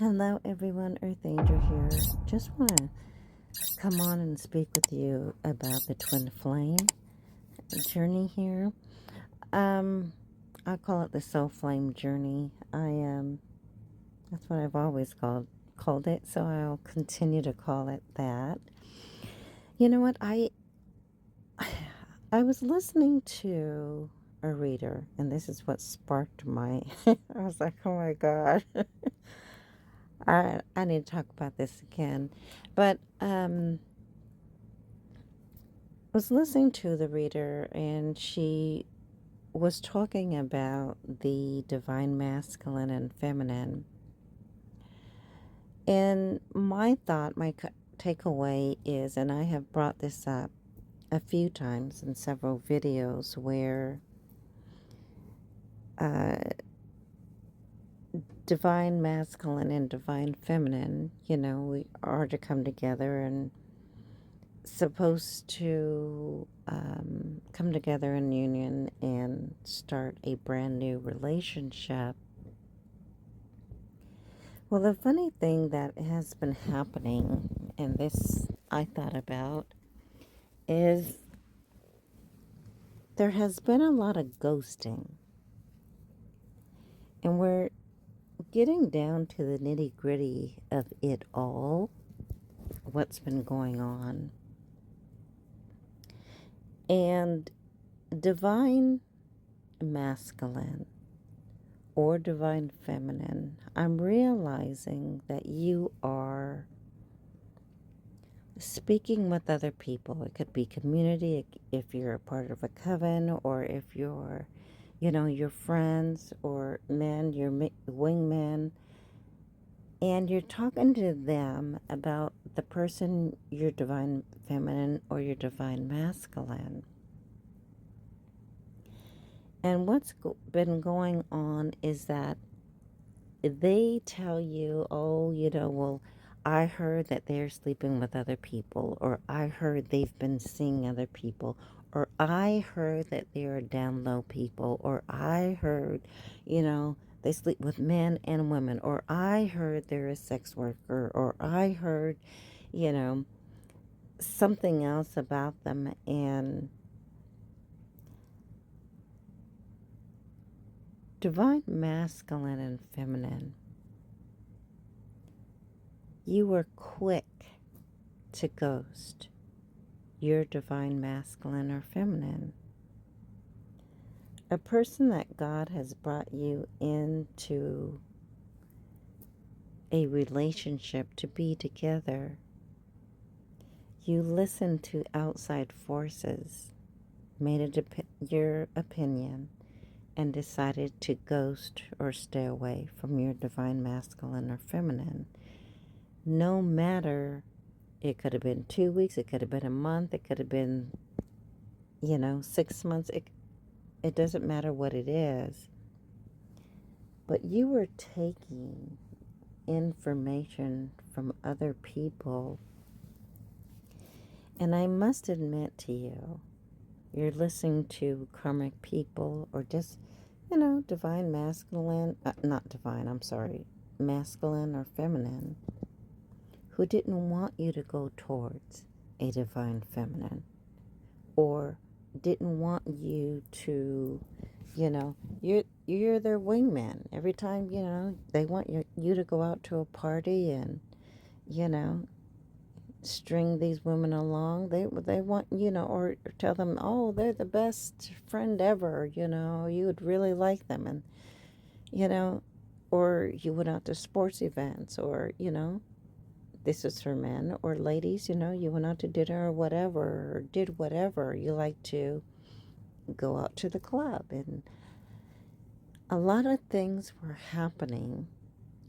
Hello, everyone. Earth Angel here. Just want to come on and speak with you about the twin flame journey here. Um, I call it the soul flame journey. That's what I've always called it. So I'll continue to call it that. You know what? I was listening to a reader, and this is what sparked my. I was like, oh my god. I need to talk about this again, but was listening to the reader, and she was talking about the divine masculine and feminine. And my thought, my takeaway is, and I have brought this up a few times in several videos, where uh, divine masculine and divine feminine, we are to come together and supposed to come together in union and start a brand new relationship. Well, the funny thing that has been happening, and this I thought about, is there has been a lot of ghosting. And we're getting down to the nitty gritty of it all, what's been going on. And divine masculine or divine feminine, I'm realizing that you are speaking with other people. It could be community, if you're a part of a coven, or if you're, your friends or men, your wingmen, and you're talking to them about the person, your divine feminine or your divine masculine. And what's been going on is that they tell you, oh, well, I heard that they're sleeping with other people, or I heard they've been seeing other people, or I heard that they're down low people, or I heard, they sleep with men and women, or I heard they're a sex worker, or I heard, you know, something else about them. And divine masculine and feminine, you were quick to ghost your divine masculine or feminine. A person that God has brought you into a relationship to be together. You listened to outside forces, made your opinion, and decided to ghost or stay away from your divine masculine or feminine. No matter, it could have been 2 weeks, it could have been a month, it could have been, 6 months. It doesn't matter what it is. But you were taking information from other people. And I must admit to you, you're listening to karmic people, or just, divine masculine, not divine, I'm sorry, masculine or feminine, who didn't want you to go towards a divine feminine, or didn't want you to, you're their wingman. Every time, they want you to go out to a party and, you know, string these women along. They want, or tell them, oh, they're the best friend ever, you would really like them. And, or you went out to sports events, or, this is for men or ladies, you went out to dinner or whatever, or did whatever. You like to go out to the club. And a lot of things were happening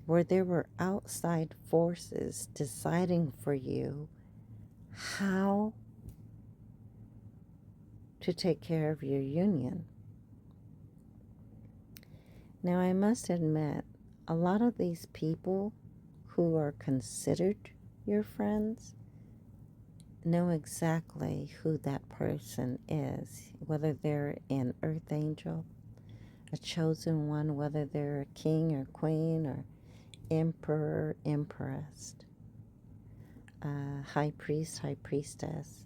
where there were outside forces deciding for you how to take care of your union. Now, I must admit, a lot of these people who are considered your friends know exactly who that person is, whether they're an earth angel, a chosen one, whether they're a king or queen or emperor, empress, high priest, high priestess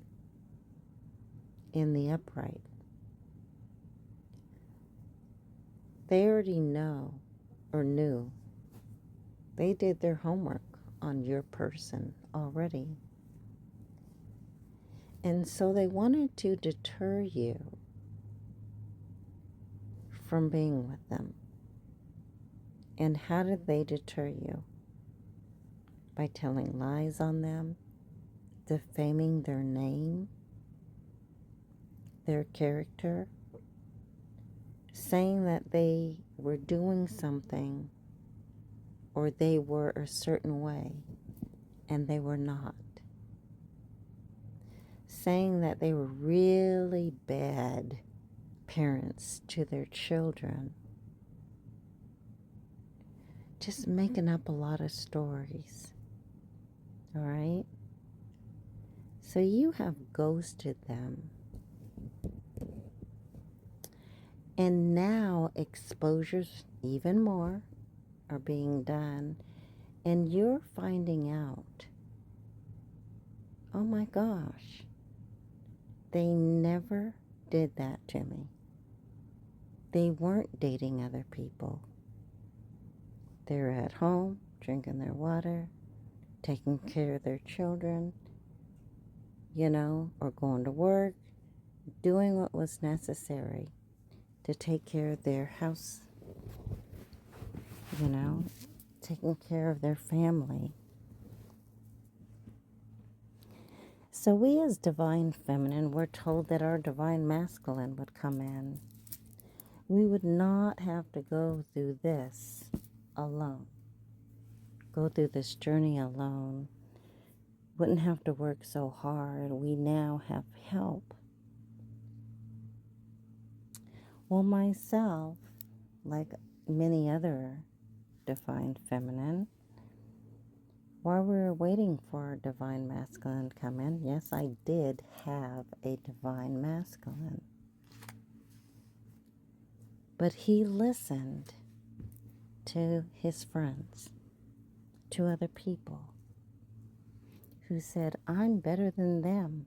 in the upright. They already know or knew. They did their homework on your person already. And so they wanted to deter you from being with them. And how did they deter you? By telling lies on them, defaming their name, their character, saying that they were doing something or they were a certain way and they were not. Saying that they were really bad parents to their children. Just making up a lot of stories. All right? So you have ghosted them. And now exposures, even more, are being done. And you're finding out, oh my gosh, they never did that to me. They weren't dating other people. They're at home, drinking their water, taking care of their children, or going to work, doing what was necessary to take care of their house, taking care of their family. So we as divine feminine, we're told that our divine masculine would come in. We would not have to go through this alone. Go through this journey alone. Wouldn't have to work so hard. We now have help. Well, myself, like many other divine feminine, while we were waiting for divine masculine to come in, yes, I did have a divine masculine. But he listened to his friends, to other people who said, I'm better than them.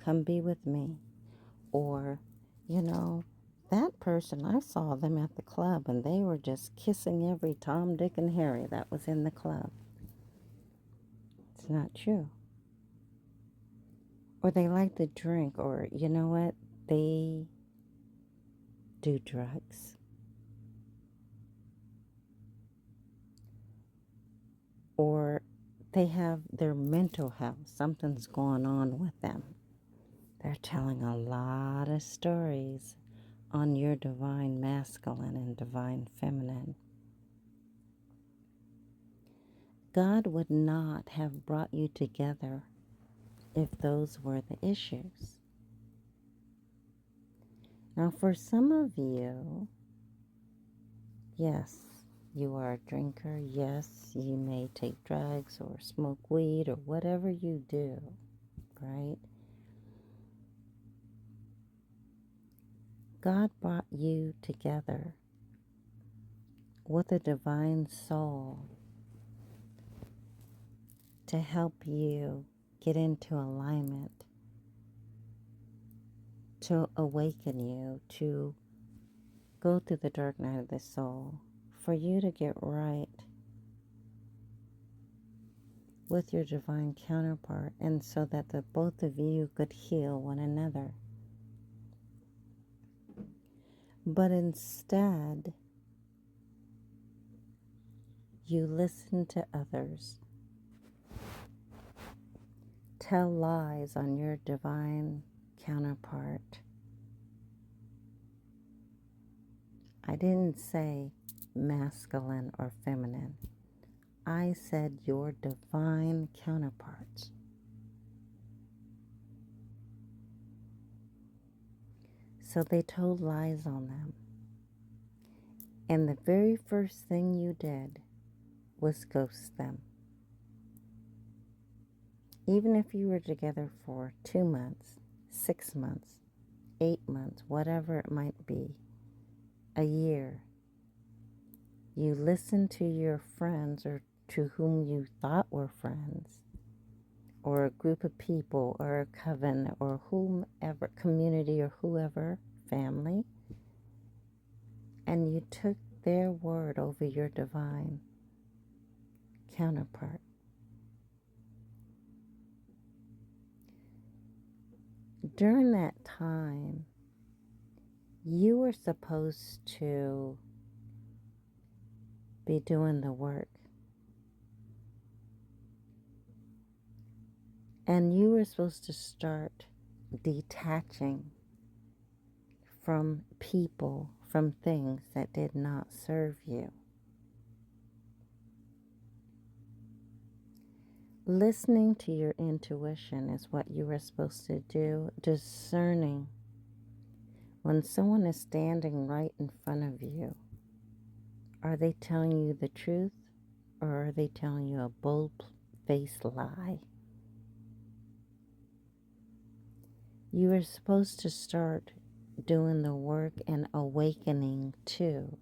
Come be with me. Or, that person, I saw them at the club and they were just kissing every Tom, Dick, and Harry that was in the club. It's not true. Or they like to drink, or you know what? They do drugs. Or they have their mental health. Something's going on with them. They're telling a lot of stories on your divine masculine and divine feminine. God would not have brought you together if those were the issues. Now, for some of you, yes, you are a drinker. Yes, you may take drugs or smoke weed or whatever you do, right? God brought you together with a divine soul to help you get into alignment, to awaken you, to go through the dark night of the soul, for you to get right with your divine counterpart, and so that the both of you could heal one another. But instead, you listen to others, tell lies on your divine counterpart. I didn't say masculine or feminine. I said your divine counterparts. So they told lies on them. And the very first thing you did was ghost them. Even if you were together for 2 months, 6 months, 8 months, whatever it might be, a year, You listened to your friends or to whom you thought were friends, or a group of people, or a coven, or whomever, community, or whoever, family, and you took their word over your divine counterpart. During that time, you were supposed to be doing the work. And you were supposed to start detaching from people, from things that did not serve you. Listening to your intuition is what you were supposed to do, discerning when someone is standing right in front of you. Are they telling you the truth, or are they telling you a bold-faced lie? You are supposed to start doing the work and awakening to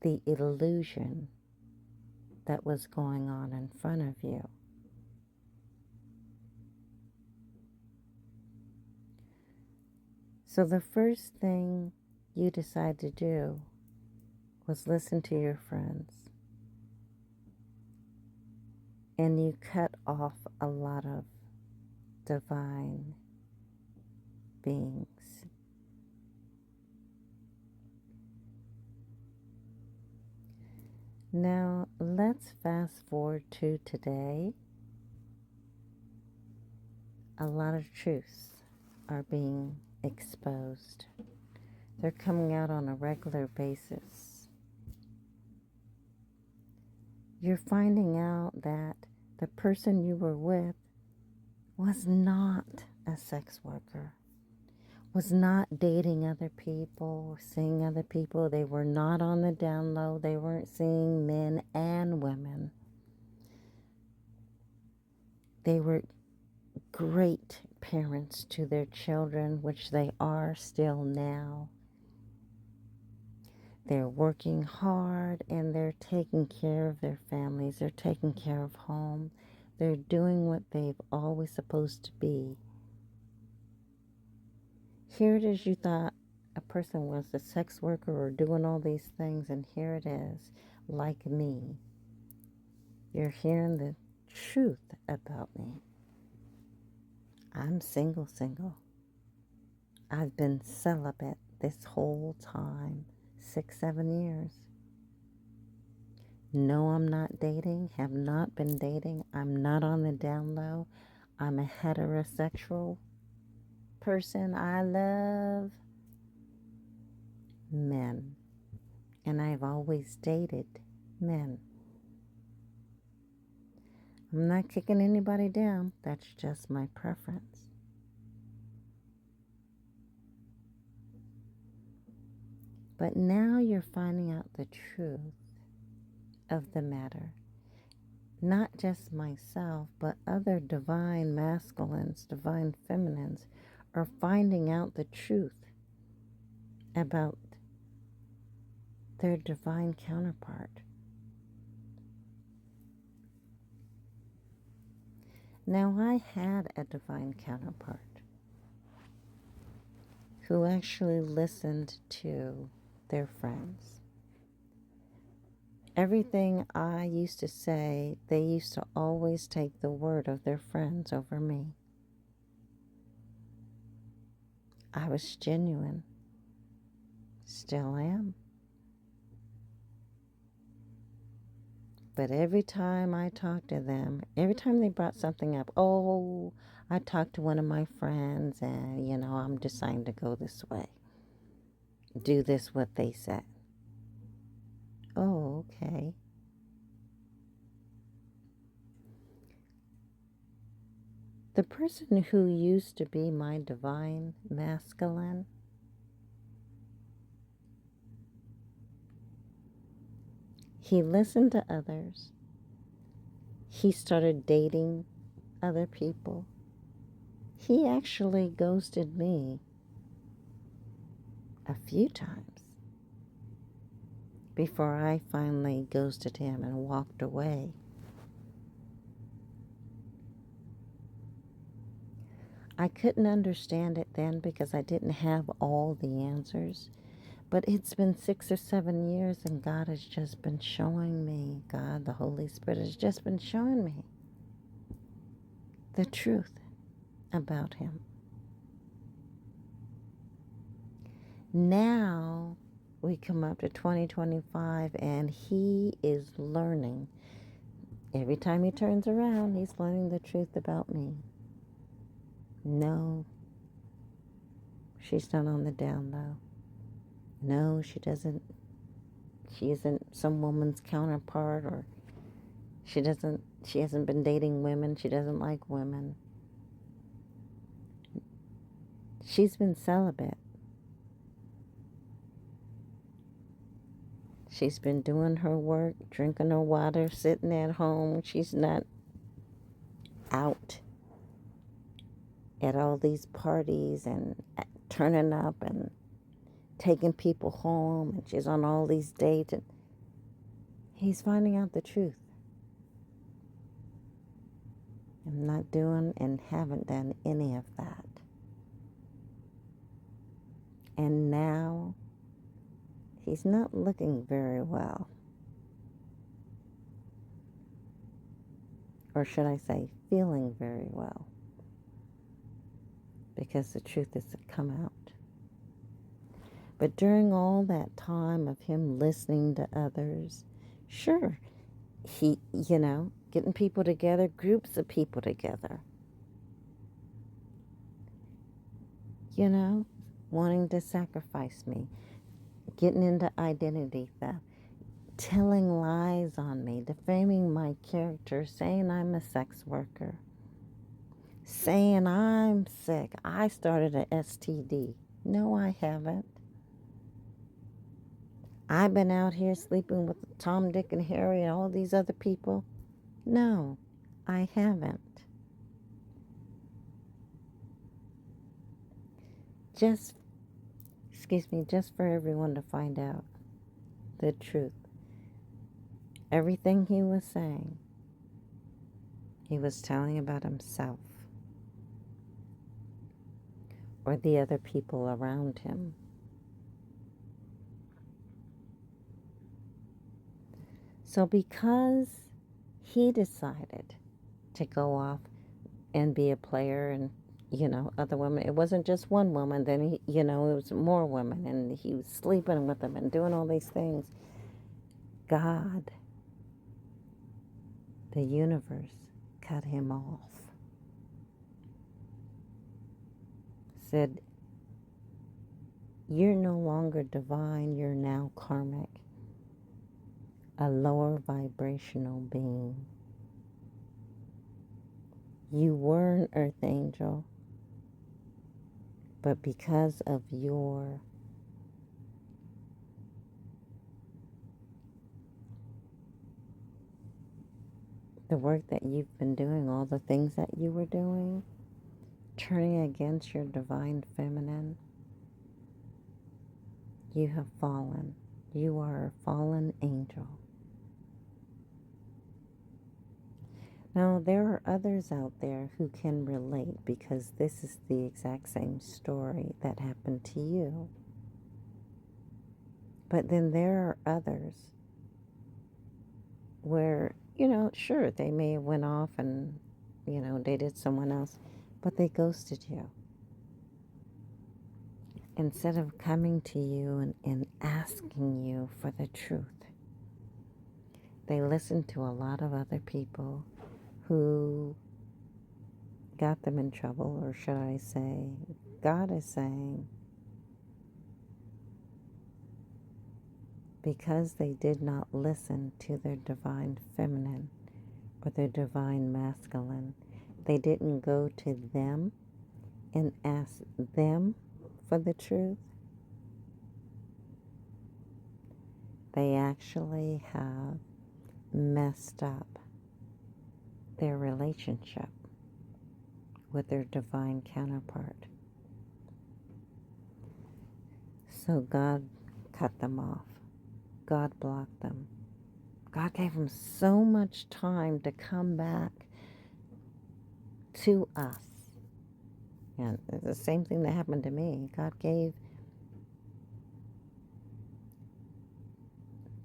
the illusion that was going on in front of you. So the first thing you decide to do was listen to your friends. And you cut off a lot of divine beings. Now, let's fast forward to today. A lot of truths are being exposed. They're coming out on a regular basis. You're finding out that the person you were with was not a sex worker, was not dating other people or seeing other people. They were not on the down low. They weren't seeing men and women. They were great parents to their children, which they are still now. They're working hard and they're taking care of their families. They're taking care of home. They're doing what they've always supposed to be. Here it is, you thought a person was a sex worker or doing all these things, and here it is, like me. You're hearing the truth about me. I'm single. I've been celibate this whole time, 6-7 years. No, I'm not dating, have not been dating. I'm not on the down low. I'm a heterosexual person. I love men. And I've always dated men. I'm not kicking anybody down. That's just my preference. But now you're finding out the truth of the matter. Not just myself, but other divine masculines, divine feminines are finding out the truth about their divine counterpart. Now, I had a divine counterpart who actually listened to their friends. Everything I used to say, they used to always take the word of their friends over me. I was genuine. Still am. But every time I talked to them, every time they brought something up, oh, I talked to one of my friends and, I'm deciding to go this way. Do this, what they said. Oh, okay. The person who used to be my divine masculine, he listened to others. He started dating other people. He actually ghosted me a few times. before I finally ghosted him and walked away. I couldn't understand it then because I didn't have all the answers. But it's been 6 or 7 years and God has just been showing me, God, the Holy Spirit has just been showing me the truth about him. Now we come up to 2025 and he is learning. Every time he turns around, he's learning the truth about me. No, she's not on the down low. No, she isn't some woman's counterpart, or she hasn't been dating women. She doesn't like women. She's been celibate. She's been doing her work, drinking her water, sitting at home. She's not out at all these parties and turning up and taking people home, and she's on all these dates, and he's finding out the truth. I'm not doing and haven't done any of that. And now he's not looking very well. Or should I say, feeling very well. Because the truth has come out. But during all that time of him listening to others, sure, he, getting people together, groups of people together, wanting to sacrifice me, getting into identity theft, telling lies on me, defaming my character, saying I'm a sex worker, saying I'm sick, I started an STD. No, I haven't. I've been out here sleeping with Tom, Dick, and Harry and all these other people. No, I haven't. Just for everyone to find out the truth. Everything he was saying, he was telling about himself or the other people around him. So because he decided to go off and be a player and, other women, it wasn't just one woman, then he, it was more women, and he was sleeping with them and doing all these things. God, the universe, cut him off. Said, you're no longer divine, you're now karmic, a lower vibrational being. You were an earth angel, but because of the work that you've been doing, all the things that you were doing, turning against your divine feminine, you have fallen. You are a fallen angel. Now, there are others out there who can relate because this is the exact same story that happened to you. But then there are others where, sure, they may have went off and, dated someone else, but they ghosted you. Instead of coming to you and asking you for the truth, they listened to a lot of other people who got them in trouble, or should I say, God is saying, because they did not listen to their divine feminine or their divine masculine, they didn't go to them and ask them for the truth. They actually have messed up their relationship with their divine counterpart. So God cut them off. God blocked them. God gave them so much time to come back to us. And it's the same thing that happened to me. God gave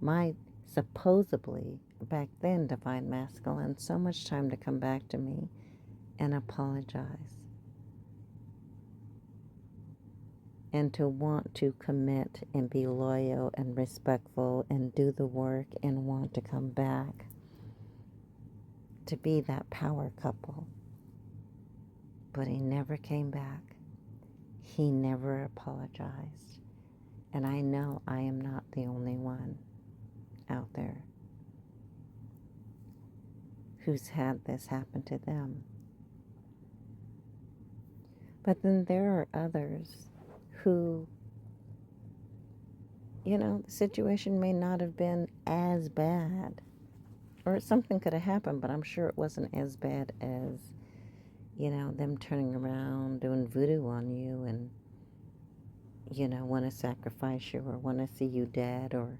my supposedly, back then, divine masculine so much time to come back to me and apologize. And to want to commit and be loyal and respectful and do the work and want to come back to be that power couple. But he never came back. He never apologized. And I know I am not the only one out there who's had this happen to them. But then there are others who, the situation may not have been as bad. Or something could have happened, but I'm sure it wasn't as bad as, them turning around, doing voodoo on you and, want to sacrifice you or want to see you dead or,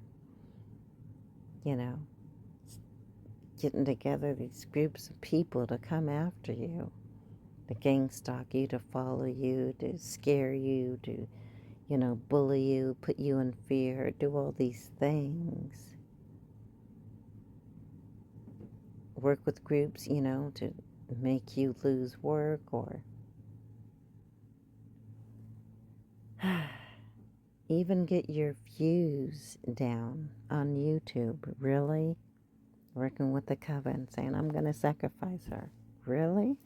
getting together these groups of people to come after you, to gang stalk you, to follow you, to scare you, to, bully you, put you in fear, do all these things. Work with groups, to make you lose work or even get your views down on YouTube. Really? Working with the coven, saying, I'm going to sacrifice her. Really?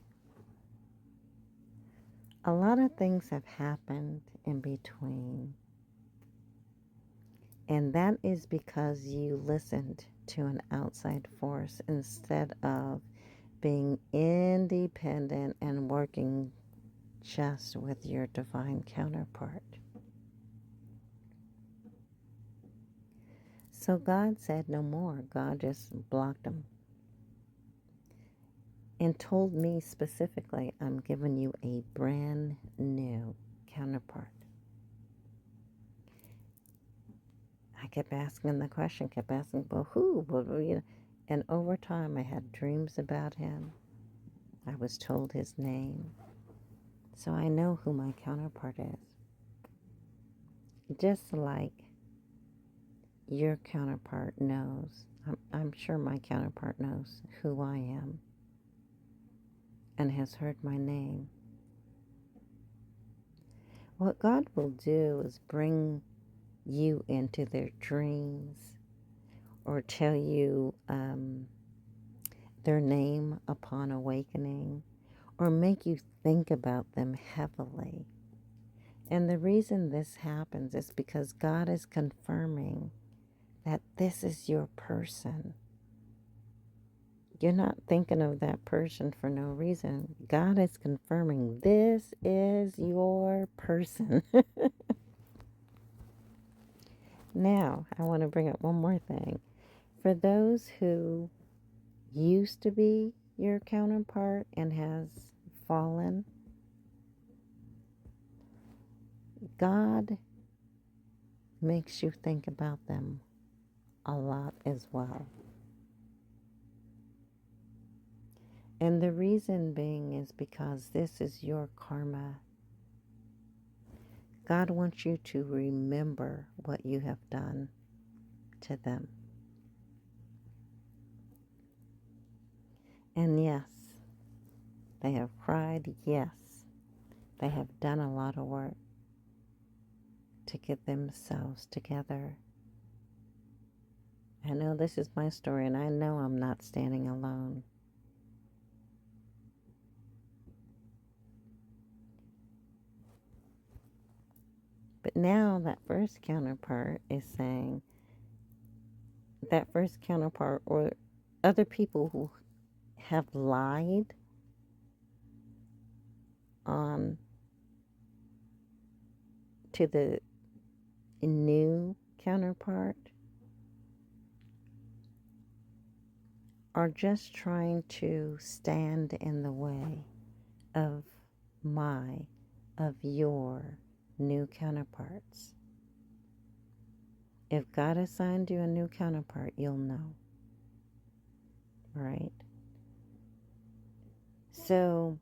A lot of things have happened in between. And that is because you listened to an outside force instead of being independent and working just with your divine counterpart. So God said no more. God just blocked them. And told me specifically, I'm giving you a brand new counterpart. I kept asking the question, kept asking, well, who? Well, and over time, I had dreams about him. I was told his name. So I know who my counterpart is. Just like your counterpart knows. I'm sure my counterpart knows who I am and has heard my name. What God will do is bring you into their dreams or tell you their name upon awakening or make you think about them heavily. And the reason this happens is because God is confirming that this is your person. You're not thinking of that person for no reason. God is confirming this is your person. Now, I want to bring up one more thing. For those who used to be your counterpart and has fallen, God makes you think about them a lot as well. And the reason being is because this is your karma. God wants you to remember what you have done to them. And yes, they have cried. Yes, they have done a lot of work to get themselves together. I know this is my story, and I know I'm not standing alone. But now that first counterpart is saying, that first counterpart or other people who have lied on to the new counterpart are just trying to stand in the way of your new counterparts. If God assigned you a new counterpart, you'll know. Right? So,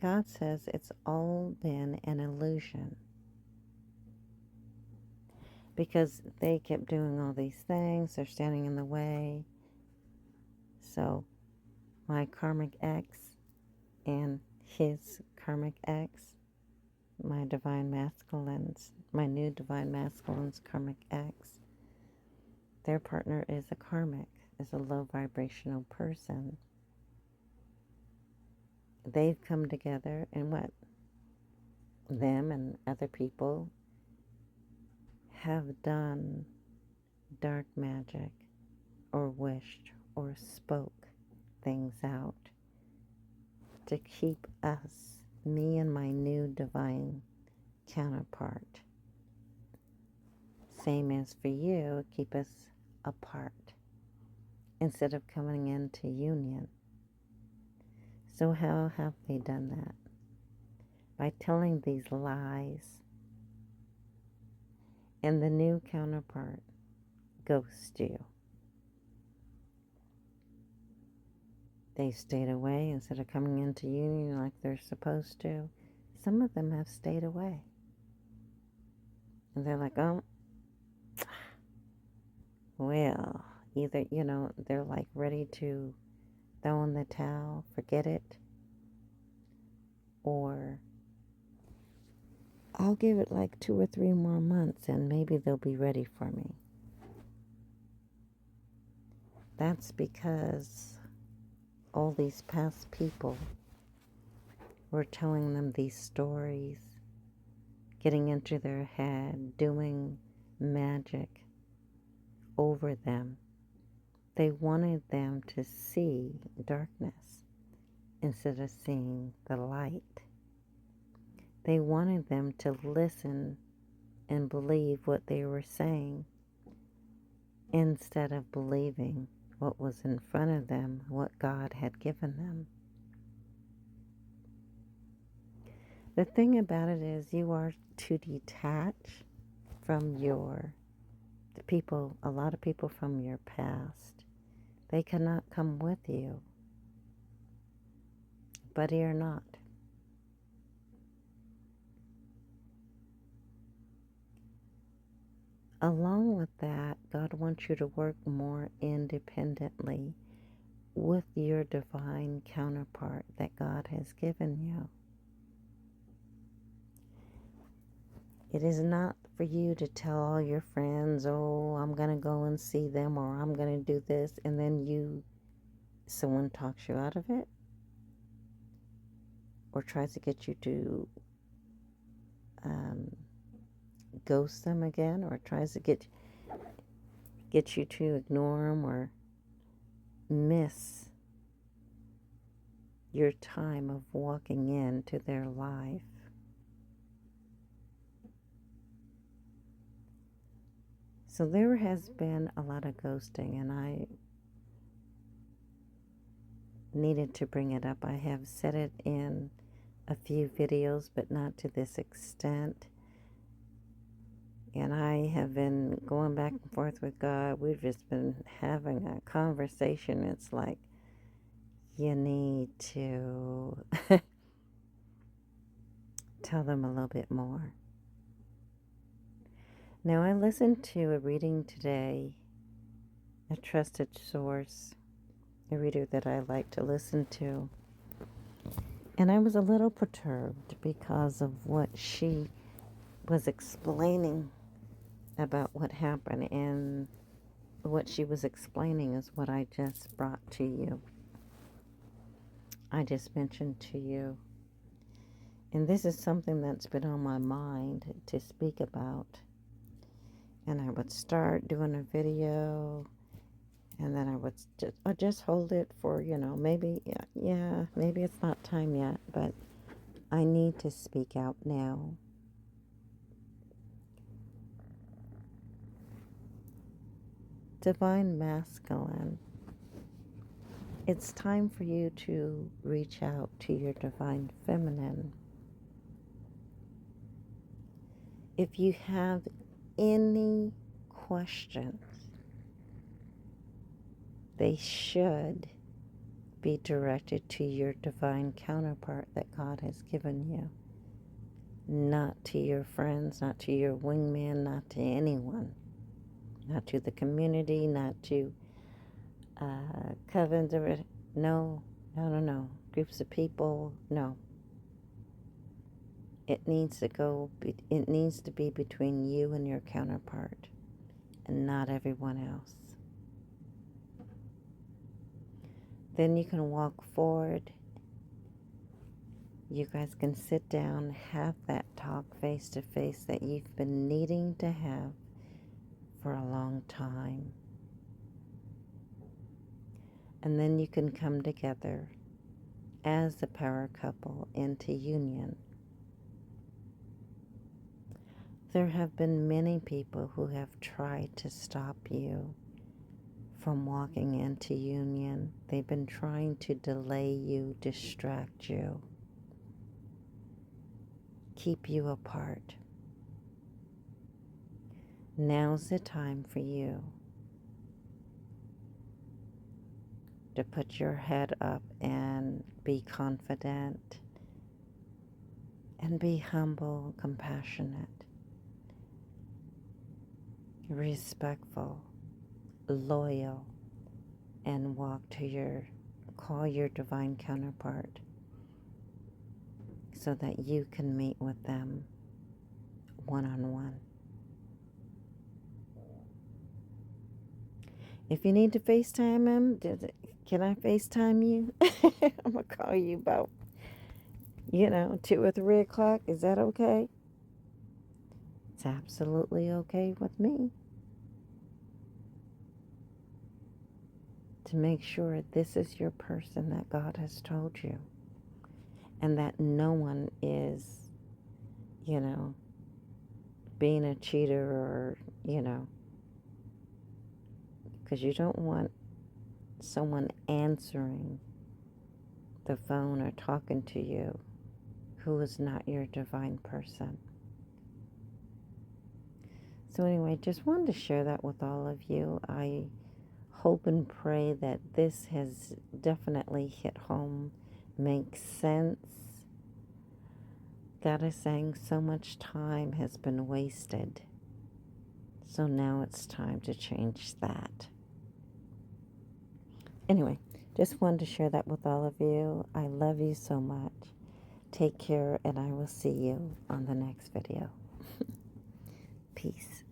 God says it's all been an illusion because they kept doing all these things. They're standing in the way. So, my karmic ex and his karmic ex, my divine masculines, my new divine masculine's karmic ex, their partner is a karmic, is a low vibrational person. They've come together and what? Them and other people have done dark magic or wished or spoke things out to keep us, me and my new divine counterpart, same as for you, keep us apart instead of coming into union. So how have they done that? By telling these lies. And the new counterpart ghosts you. They stayed away instead of coming into union like they're supposed to. Some of them have stayed away. And they're like, oh, well, either, they're like ready to throw in the towel, forget it, or I'll give it like 2 or 3 more months and maybe they'll be ready for me. That's because all these past people were telling them these stories, getting into their head, doing magic over them. They wanted them to see darkness instead of seeing the light. They wanted them to listen and believe what they were saying instead of believing what was in front of them, what God had given them. The thing about it is you are to detach from the people, a lot of people from your past. They cannot come with you, buddy or not. Along with that, God wants you to work more independently with your divine counterpart that God has given you. It is not for you to tell all your friends, oh, I'm going to go and see them, or I'm going to do this, and then someone talks you out of it or tries to get you to ghost them again, or tries to get you to ignore them or miss your time of walking into their life. So there has been a lot of ghosting, and I needed to bring it up. I have said it in a few videos, but not to this extent. And I have been going back and forth with God. We've just been having a conversation. It's like, you need to tell them a little bit more. Now, I listened to a reading today, a trusted source, a reader that I like to listen to. And I was a little perturbed because of what she was explaining about what happened. And what she was explaining is what I just brought to you. I just mentioned to you. And this is something that's been on my mind to speak about. And I would start doing a video, and then I would just hold it for, maybe, maybe it's not time yet, but I need to speak out now. Divine Masculine, it's time for you to reach out to your Divine Feminine. If you have any questions, they should be directed to your divine counterpart that God has given you, not to your friends, not to your wingman, not to anyone, not to the community, not to covens or no, groups of people. No, it needs to be between you and your counterpart, and not everyone else. Then you can walk forward. You guys can sit down, have that talk face to face that you've been needing to have for a long time. And then you can come together as a power couple into union. There have been many people who have tried to stop you from walking into union. They've been trying to delay you, distract you, keep you apart. Now's the time for you to put your head up and be confident and be humble, compassionate, respectful, loyal, and call your divine counterpart so that you can meet with them one-on-one. If you need to FaceTime him, can I FaceTime you? I'm going to call you about, 2 or 3 o'clock. Is that okay? It's absolutely okay with me. To make sure this is your person that God has told you. And that no one is, being a cheater or, because you don't want someone answering the phone or talking to you who is not your divine person. So anyway, just wanted to share that with all of you. I hope and pray that this has definitely hit home, makes sense. God is saying so much time has been wasted. So now it's time to change that. Anyway, just wanted to share that with all of you. I love you so much. Take care, and I will see you on the next video. Peace.